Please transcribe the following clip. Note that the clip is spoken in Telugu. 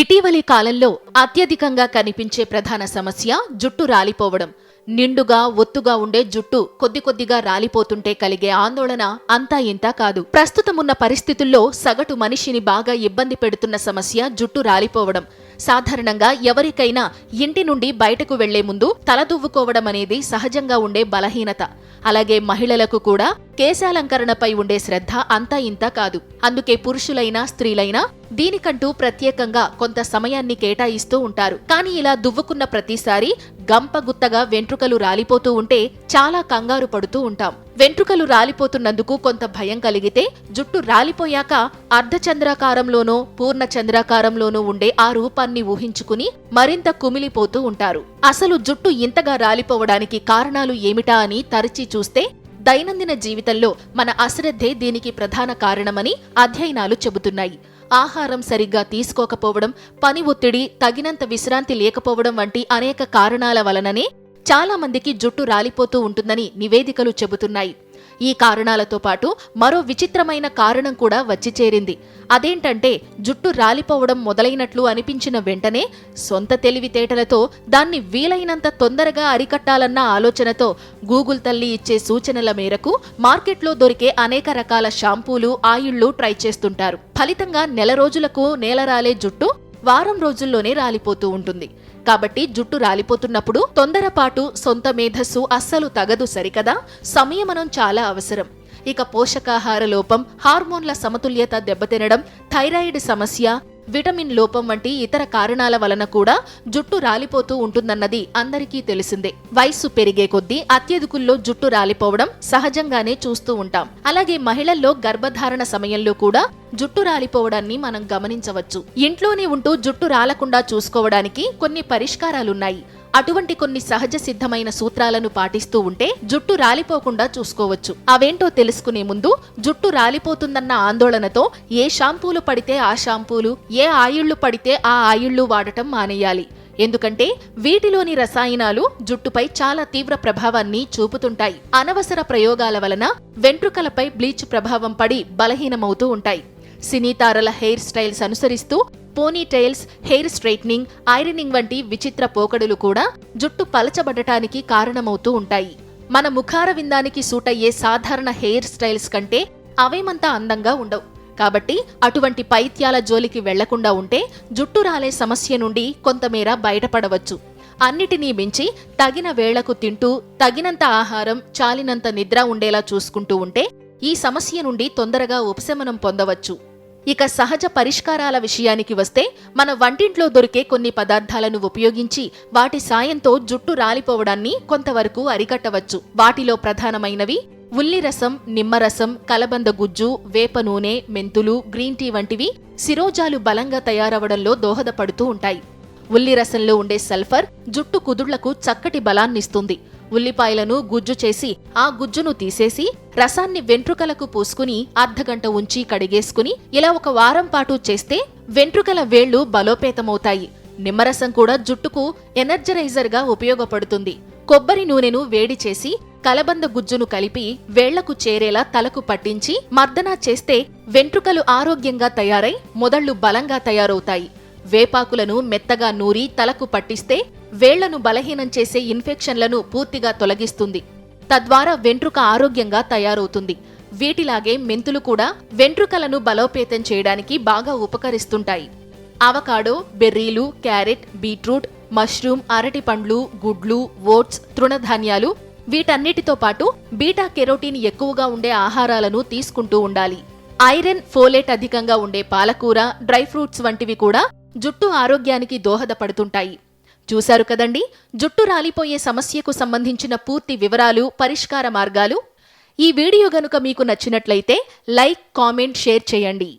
ఇటీవలి కాలంలో అత్యధికంగా కనిపించే ప్రధాన సమస్య జుట్టు రాలిపోవడం. నిండుగా ఒత్తుగా ఉండే జుట్టు కొద్దిగా రాలిపోతుంటే కలిగే ఆందోళన అంతా ఇంతా కాదు. ప్రస్తుతమున్న పరిస్థితుల్లో సగటు మనిషిని బాగా ఇబ్బంది పెడుతున్న సమస్య జుట్టు రాలిపోవడం. సాధారణంగా ఎవరికైనా ఇంటి నుండి బయటకు వెళ్లే ముందు తలదువ్వుకోవడం అనేది సహజంగా ఉండే బలహీనత. అలాగే మహిళలకు కూడా కేశాలంకరణపై ఉండే శ్రద్ధ అంతా ఇంతా కాదు. అందుకే పురుషులైనా స్త్రీలైనా దీనికంటూ ప్రత్యేకంగా కొంత సమయాన్ని కేటాయిస్తూ ఉంటారు. కానీ ఇలా దువ్వుకున్న ప్రతిసారి గంపగుత్తగా వెంట్రుకలు రాలిపోతూ ఉంటే చాలా కంగారు పడుతూ ఉంటాం. వెంట్రుకలు రాలిపోతున్నందుకు కొంత భయం కలిగితే జుట్టు రాలిపోయాక అర్ధచంద్రాకారంలోనో పూర్ణ చంద్రాకారంలోనో ఉండే ఆ రూపాన్ని ఊహించుకుని మరింత కుమిలిపోతూ ఉంటారు. అసలు జుట్టు ఇంతగా రాలిపోవడానికి కారణాలు ఏమిటా అని తరచి చూస్తే దైనందిన జీవితంలో మన అశ్రద్ధే దీనికి ప్రధాన కారణమని అధ్యయనాలు చెబుతున్నాయి. ఆహారం సరిగ్గా తీసుకోకపోవడం, పని ఒత్తిడి, తగినంత విశ్రాంతి లేకపోవడం వంటి అనేక కారణాల వలననే చాలా మందికి జుట్టు రాలిపోతూ ఉంటుందని నివేదికలు చెబుతున్నాయి. ఈ కారణాలతో పాటు మరో విచిత్రమైన కారణం కూడా వచ్చి చేరింది. అదేంటంటే జుట్టు రాలిపోవడం మొదలైనట్లు అనిపించిన వెంటనే సొంత తెలివితేటలతో దాన్ని వీలైనంత తొందరగా అరికట్టాలన్న ఆలోచనతో గూగుల్ తల్లి ఇచ్చే సూచనల మేరకు మార్కెట్లో దొరికే అనేక రకాల షాంపూలు, ఆయిళ్లు ట్రై చేస్తుంటారు. ఫలితంగా నెల రోజులకు నేలరాలే జుట్టు వారం రోజుల్లోనే రాలిపోతూ ఉంటుంది. కాబట్టి జుట్టు రాలిపోతున్నప్పుడు తొందరపాటు, సొంత మేధస్సు అస్సలు తగదు సరికదా. సంయమనం చాలా అవసరం. ఇక పోషకాహార లోపం, హార్మోన్ల సమతుల్యత దెబ్బతినడం, థైరాయిడ్ సమస్య, విటమిన్ లోపం వంటి ఇతర కారణాల వలన కూడా జుట్టు రాలిపోతూ ఉంటుందన్నది అందరికీ తెలిసిందే. వయస్సు పెరిగే కొద్దీ అత్యధికుల్లో జుట్టు రాలిపోవడం సహజంగానే చూస్తూ ఉంటాం. అలాగే మహిళల్లో గర్భధారణ సమయంలో కూడా జుట్టు రాలిపోవడాన్ని మనం గమనించవచ్చు. ఇంట్లోనే ఉంటూ జుట్టు రాలకుండా చూసుకోవడానికి కొన్ని పరిష్కారాలున్నాయి. అటువంటి కొన్ని సహజ సిద్ధమైన సూత్రాలను పాటిస్తూ ఉంటే జుట్టు రాలిపోకుండా చూసుకోవచ్చు. అవేంటో తెలుసుకునే ముందు జుట్టు రాలిపోతుందన్న ఆందోళనతో ఏ షాంపూలు పడితే ఆ షాంపూలు, ఏ ఆయిళ్లు పడితే ఆ ఆయిళ్లు వాడటం మానేయాలి. ఎందుకంటే వీటిలోని రసాయనాలు జుట్టుపై చాలా తీవ్ర ప్రభావాన్ని చూపుతుంటాయి. అనవసర ప్రయోగాల వలన వెంట్రుకలపై బ్లీచ్ ప్రభావం పడి బలహీనమవుతూ ఉంటాయి. సినీతారల హెయిర్ స్టైల్స్ అనుసరిస్తూ పోనీ టైల్స్, హెయిర్ స్ట్రైట్నింగ్, ఐరనింగ్ వంటి విచిత్ర పోకడులు కూడా జుట్టు పలచబడటానికి కారణమవుతూ ఉంటాయి. మన ముఖార విందానికి సూట్ అయ్యే సాధారణ హెయిర్ స్టైల్స్ కంటే అవేమంతా అందంగా ఉండవు. కాబట్టి అటువంటి పైత్యాల జోలికి వెళ్లకుండా ఉంటే జుట్టు రాలే సమస్య నుండి కొంతమేర బయటపడవచ్చు. అన్నిటినీ మించి తగిన వేళకు తింటూ, తగినంత ఆహారం, చాలినంత నిద్ర ఉండేలా చూసుకుంటూ ఉంటే ఈ సమస్య నుండి తొందరగా ఉపశమనం పొందవచ్చు. ఇక సహజ పరిష్కారాల విషయానికి వస్తే మన వంటింట్లో దొరికే కొన్ని పదార్థాలను ఉపయోగించి వాటి సాయంతో జుట్టు రాలిపోవడాన్ని కొంతవరకు అరికట్టవచ్చు. వాటిలో ప్రధానమైనవి ఉల్లి రసం, నిమ్మరసం, కలబంద గుజ్జు, వేప నూనె, మెంతులు, గ్రీన్ టీ వంటివి శిరోజాలు బలంగా తయారవడంలో దోహదపడుతూ ఉంటాయి. ఉల్లి రసంలో ఉండే సల్ఫర్ జుట్టు కుదుళ్లకు చక్కటి బలాన్నిస్తుంది. ఉల్లిపాయలను గుజ్జు చేసి ఆ గుజ్జును తీసేసి రసాన్ని వెంట్రుకలకు పూసుకుని అర్ధగంట ఉంచి కడిగేసుకుని ఇలా ఒక వారం పాటు చేస్తే వెంట్రుకల వేళ్లు బలోపేతమవుతాయి. నిమ్మరసం కూడా జుట్టుకు ఎనర్జరైజర్ గా ఉపయోగపడుతుంది. కొబ్బరి నూనెను వేడి చేసి కలబంద గుజ్జును కలిపి వేళ్లకు చేరేలా తలకు పట్టించి మర్దన చేస్తే వెంట్రుకలు ఆరోగ్యంగా తయారై మొదళ్లు బలంగా తయారవుతాయి. వేపాకులను మెత్తగా నూరి తలకు పట్టిస్తే వేళ్లను బలహీనం చేసే ఇన్ఫెక్షన్లను పూర్తిగా తొలగిస్తుంది. తద్వారా వెంట్రుక ఆరోగ్యంగా తయారవుతుంది. వీటిలాగే మెంతులు కూడా వెంట్రుకలను బలోపేతం చేయడానికి బాగా ఉపకరిస్తుంటాయి. అవకాడో, బెర్రీలు, క్యారెట్, బీట్రూట్, మష్రూమ్, అరటి పండ్లు, గుడ్లు, ఓట్స్, తృణధాన్యాలు వీటన్నిటితో పాటు బీటా కెరోటిన్ ఎక్కువగా ఉండే ఆహారాలను తీసుకుంటూ ఉండాలి. ఐరన్, ఫోలేట్ అధికంగా ఉండే పాలకూర, డ్రై ఫ్రూట్స్ వంటివి కూడా జుట్టు ఆరోగ్యానికి దోహదపడుతుంటాయి. చూశారు కదండి, జుట్టు రాలిపోయే సమస్యకు సంబంధించిన పూర్తి వివరాలు, పరిష్కార మార్గాలు. ఈ వీడియో గనుక మీకు నచ్చినట్లయితే లైక్, కామెంట్, షేర్ చేయండి.